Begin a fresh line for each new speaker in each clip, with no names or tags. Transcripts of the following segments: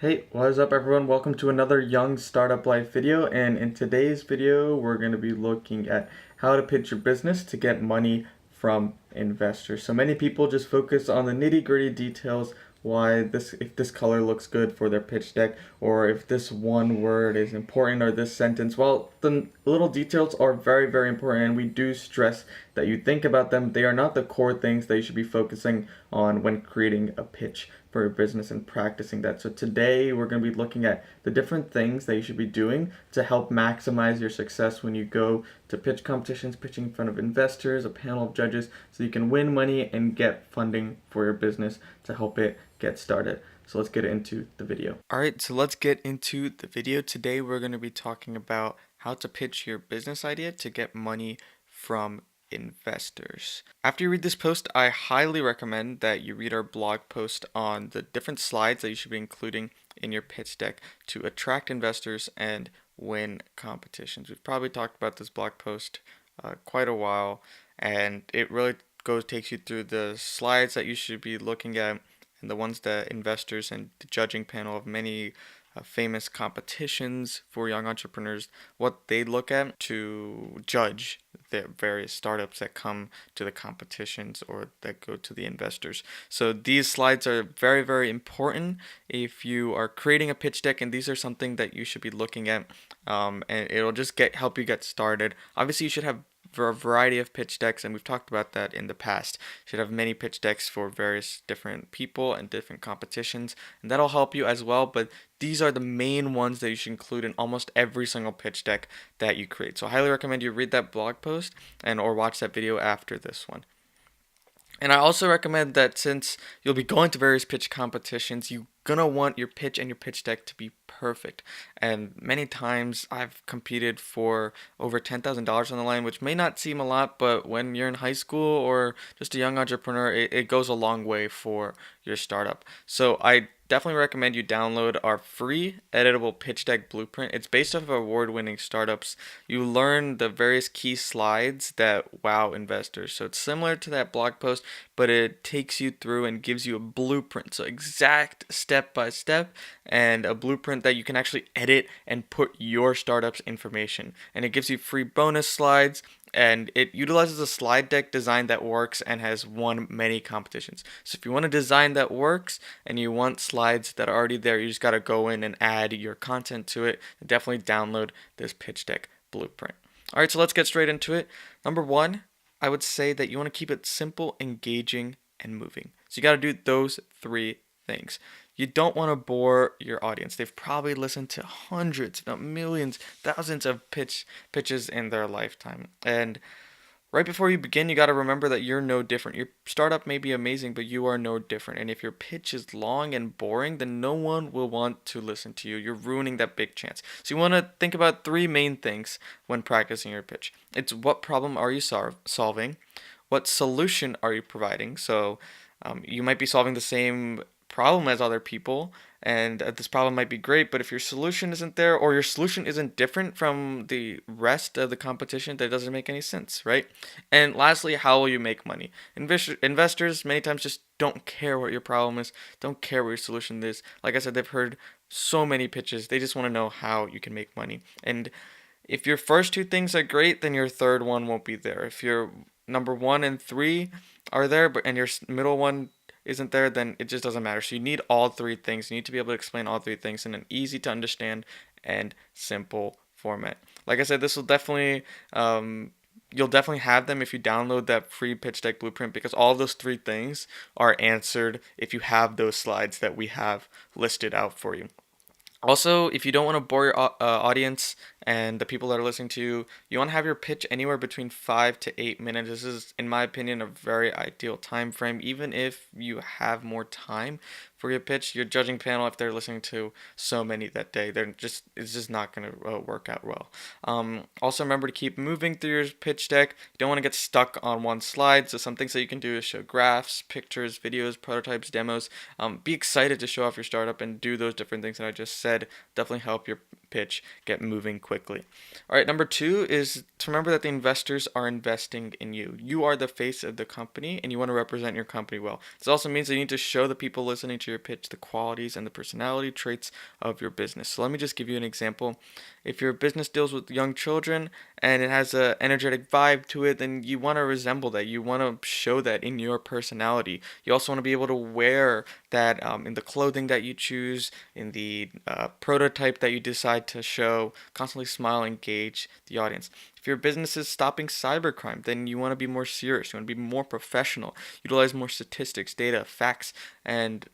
Hey, what is up everyone? Welcome to another Young Startup Life video, and in today's video we're going to be looking at how to pitch your business to get money from investors. So many people just focus on the nitty-gritty details, if this color looks good for their pitch deck, or if this one word is important, or this sentence. Well, the little details are very, very important, and we do stress that you think about them. They are not the core things that you should be focusing on when creating a pitch for your business and practicing that. So today we're going to be looking at the different things that you should be doing to help maximize your success when you go to pitch competitions, pitching in front of investors, a panel of judges, so you can win money and get funding for your business to help it get started. So let's get into the video. Alright, so let's get into the video. Today we're going to be talking about how to pitch your business idea to get money from investors. After you read this post, I highly recommend that you read our blog post on the different slides that you should be including in your pitch deck to attract investors and win competitions. We've probably talked about this blog post quite a while, and it really takes you through the slides that you should be looking at and the ones that investors and the judging panel of many famous competitions for young entrepreneurs, what they look at to judge the various startups that come to the competitions or that go to the investors. So these slides are very, very important if you are creating a pitch deck, and these are something that you should be looking at, and it'll just help you get started. Obviously, you should have for a variety of pitch decks, and we've talked about that in the past. You should have many pitch decks for various different people and different competitions, and that'll help you as well. But these are the main ones that you should include in almost every single pitch deck that you create. So I highly recommend you read that blog post and or watch that video after this one. And I also recommend that since you'll be going to various pitch competitions, you're gonna want your pitch and your pitch deck to be perfect. And many times I've competed for over $10,000 on the line, which may not seem a lot, but when you're in high school or just a young entrepreneur, it goes a long way for your startup. So I definitely recommend you download our free editable pitch deck blueprint. It's based off of award-winning startups. You learn the various key slides that wow investors. So it's similar to that blog post, but it takes you through and gives you a blueprint. So exact step by step, and a blueprint that you can actually edit and put your startup's information. And it gives you free bonus slides, and it utilizes a slide deck design that works and has won many competitions. So if you want a design that works and you want slides that are already there, you just got to go in and add your content to it. Definitely download this pitch deck blueprint. All right, so let's get straight into it. Number one, I would say that you want to keep it simple, engaging, and moving. So you got to do those three things. You don't want to bore your audience. They've probably listened to hundreds, if not millions, thousands of pitches in their lifetime. And right before you begin, you got to remember that you're no different. Your startup may be amazing, but you are no different. And if your pitch is long and boring, then no one will want to listen to you. You're ruining that big chance. So you want to think about three main things when practicing your pitch. It's what problem are you solving? What solution are you providing? So you might be solving the same problem as other people, and this problem might be great, but if your solution isn't there, or your solution isn't different from the rest of the competition, that doesn't make any sense, right? And lastly, how will you make money? Investors many times just don't care what your problem is, don't care what your solution is. Like I said, they've heard so many pitches, they just want to know how you can make money. And if your first two things are great, then your third one won't be there. If your number one and three are there, and your middle one isn't there, then it just doesn't matter. So you need all three things. You need to be able to explain all three things in an easy to understand and simple format. Like I said, this will definitely you'll definitely have them if you download that free pitch deck blueprint, because all of those three things are answered if you have those slides that we have listed out for you. Also, if you don't want to bore your audience and the people that are listening to you, you want to have your pitch anywhere between 5 to 8 minutes. This is, in my opinion, a very ideal time frame. Even if you have more time for your pitch, your judging panel, if they're listening to so many that day, it's just not going to work out well. Also, remember to keep moving through your pitch deck. You don't want to get stuck on one slide. So some things that you can do is show graphs, pictures, videos, prototypes, demos. Be excited to show off your startup and do those different things that I just said. Definitely help your pitch get moving quickly. All right, number two is to remember that the investors are investing in you. You are the face of the company, and you want to represent your company well. This also means that you need to show the people listening to to your pitch the qualities and the personality traits of your business. So let me just give you an example. If your business deals with young children and it has an energetic vibe to it, then you want to resemble that. You want to show that in your personality. You also want to be able to wear that in the clothing that you choose, in the prototype that you decide to show, constantly smile, engage the audience. If your business is stopping cybercrime, then you want to be more serious. You want to be more professional, utilize more statistics, data, facts, and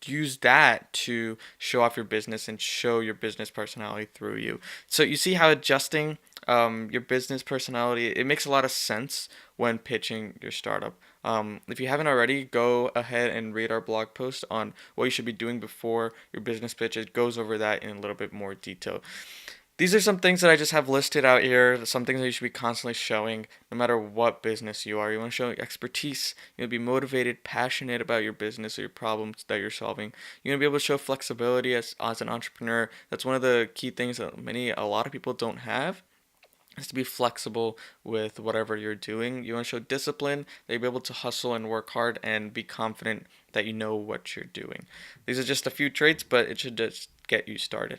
use that to show off your business and show your business personality through you. So you see how adjusting your business personality, it makes a lot of sense when pitching your startup. If you haven't already, go ahead and read our blog post on what you should be doing before your business pitch. It goes over that in a little bit more detail. These are some things that I just have listed out here, some things that you should be constantly showing no matter what business you are. You want to show expertise, you want to be motivated, passionate about your business or your problems that you're solving. You want to be able to show flexibility as an entrepreneur. That's one of the key things that a lot of people don't have, is to be flexible with whatever you're doing. You want to show discipline, that you'll be able to hustle and work hard and be confident that you know what you're doing. These are just a few traits, but it should just get you started.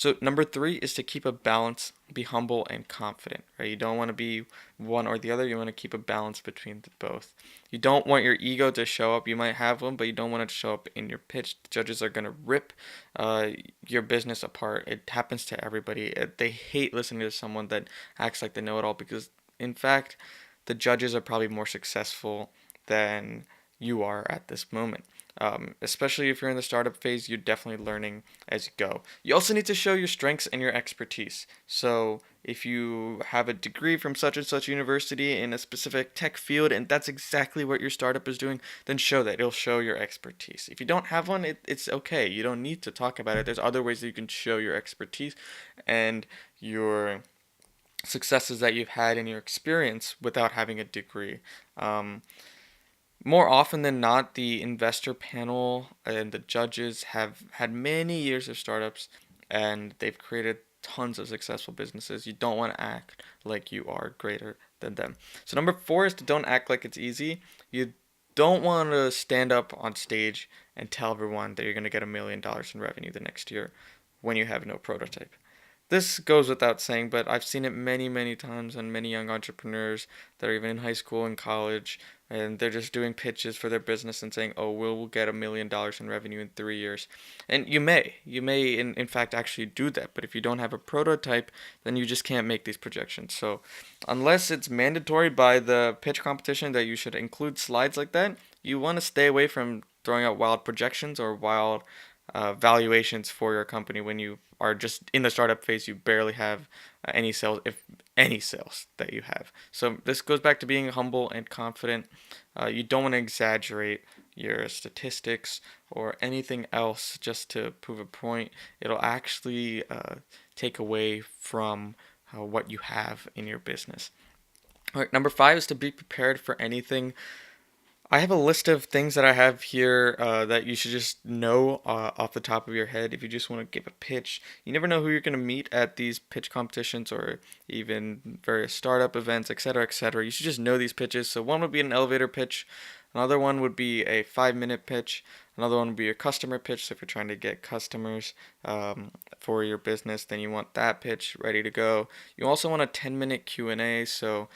So number 3 is to keep a balance, be humble and confident, right? You don't want to be one or the other. You want to keep a balance between both. You don't want your ego to show up. You might have one, but you don't want it to show up in your pitch. The judges are going to rip your business apart. It happens to everybody. They hate listening to someone that acts like they know it all, because in fact, the judges are probably more successful than you are at this moment. Especially if you're in the startup phase, you're definitely learning as you go. You also need to show your strengths and your expertise. So if you have a degree from such and such university in a specific tech field, and that's exactly what your startup is doing, then show that. It'll show your expertise. If you don't have one, it's okay. You don't need to talk about it. There's other ways that you can show your expertise and your successes that you've had in your experience without having a degree. More often than not, the investor panel and the judges have had many years of startups, and they've created tons of successful businesses. You don't want to act like you are greater than them. So number 4 is to don't act like it's easy. You don't want to stand up on stage and tell everyone that you're going to get $1 million in revenue the next year when you have no prototype. This goes without saying, but I've seen it many, many times on many young entrepreneurs that are even in high school and college, and they're just doing pitches for their business and saying, oh, we'll get $1 million in revenue in 3 years. And you may in fact actually do that, but if you don't have a prototype, then you just can't make these projections. So unless it's mandatory by the pitch competition that you should include slides like that, you want to stay away from throwing out wild projections or wild valuations for your company when you are just in the startup phase. You barely have any sales, if any sales that you have. So this goes back to being humble and confident. You don't want to exaggerate your statistics or anything else just to prove a point. It'll actually take away from what you have in your business. All right, number 5 is to be prepared for anything. I have a list of things that I have here that you should just know off the top of your head if you just want to give a pitch. You never know who you're going to meet at these pitch competitions or even various startup events, etc., etc. You should just know these pitches. So one would be an elevator pitch. Another one would be a 5-minute pitch. Another one would be a customer pitch. So if you're trying to get customers for your business, then you want that pitch ready to go. You also want a 10-minute Q&A. So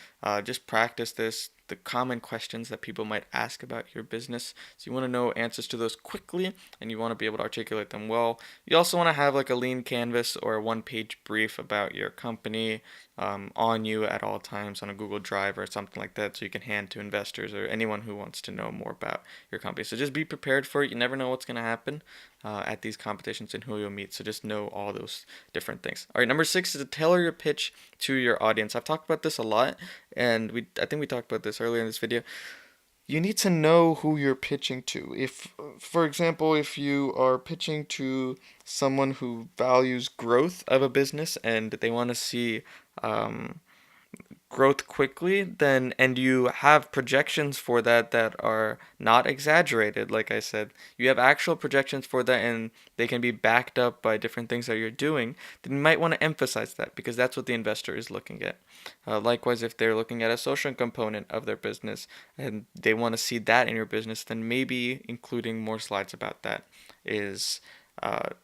just practice this. The common questions that people might ask about your business. So you want to know answers to those quickly, and you want to be able to articulate them well. You also want to have like a lean canvas or a 1-page brief about your company on you at all times on a Google Drive or something like that, so you can hand to investors or anyone who wants to know more about your company. So just be prepared for it. You never know what's going to happen at these competitions and who you'll meet. So just know all those different things. All right, number 6 is to tailor your pitch to your audience. I've talked about this a lot, and I think we talked about this earlier in this video. You need to know who you're pitching to. If, for example, if you are pitching to someone who values growth of a business and they want to see growth quickly, then and you have projections for that that are not exaggerated, like I said, you have actual projections for that and they can be backed up by different things that you're doing, then you might want to emphasize that because that's what the investor is looking at. Likewise, if they're looking at a social component of their business and they want to see that in your business, then maybe including more slides about that is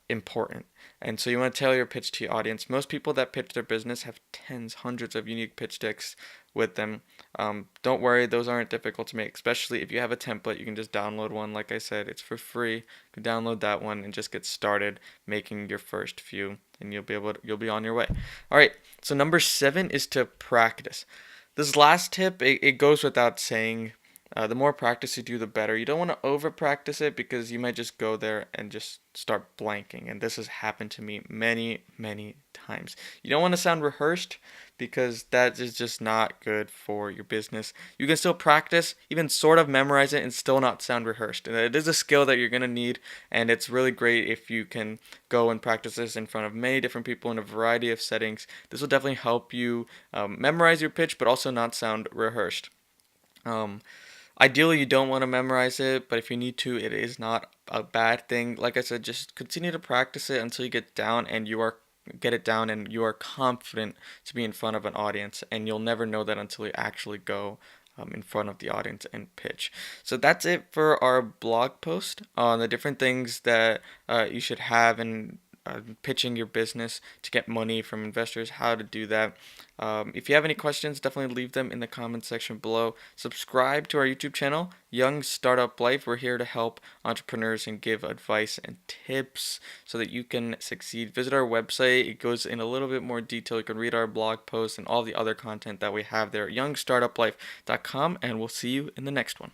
important. And so you want to tailor your pitch to your audience. Most people that pitch their business have tens, hundreds of unique pitch decks with them. Don't worry, those aren't difficult to make, especially if you have a template. You can just download one. Like I said, it's for free. You can download that one and just get started making your first few, and you'll be on your way. All right. So number 7 is to practice. This last tip, it goes without saying. The more practice you do, the better. You don't want to over practice it because you might just go there and just start blanking. And this has happened to me many, many times. You don't want to sound rehearsed because that is just not good for your business. You can still practice, even sort of memorize it and still not sound rehearsed. And it is a skill that you're going to need. And it's really great if you can go and practice this in front of many different people in a variety of settings. This will definitely help you memorize your pitch, but also not sound rehearsed. Ideally, you don't want to memorize it, but if you need to, it is not a bad thing. Like I said, just continue to practice it until you get it down and you are confident to be in front of an audience, and you'll never know that until you actually go in front of the audience and pitch. So that's it for our blog post on the different things that you should have in pitching your business to get money from investors, how to do that. If you have any questions, definitely leave them in the comments section below. Subscribe to our YouTube channel, Young Startup Life. We're here to help entrepreneurs and give advice and tips so that you can succeed. Visit our website. It goes in a little bit more detail. You can read our blog posts and all the other content that we have there at youngstartuplife.com, and we'll see you in the next one.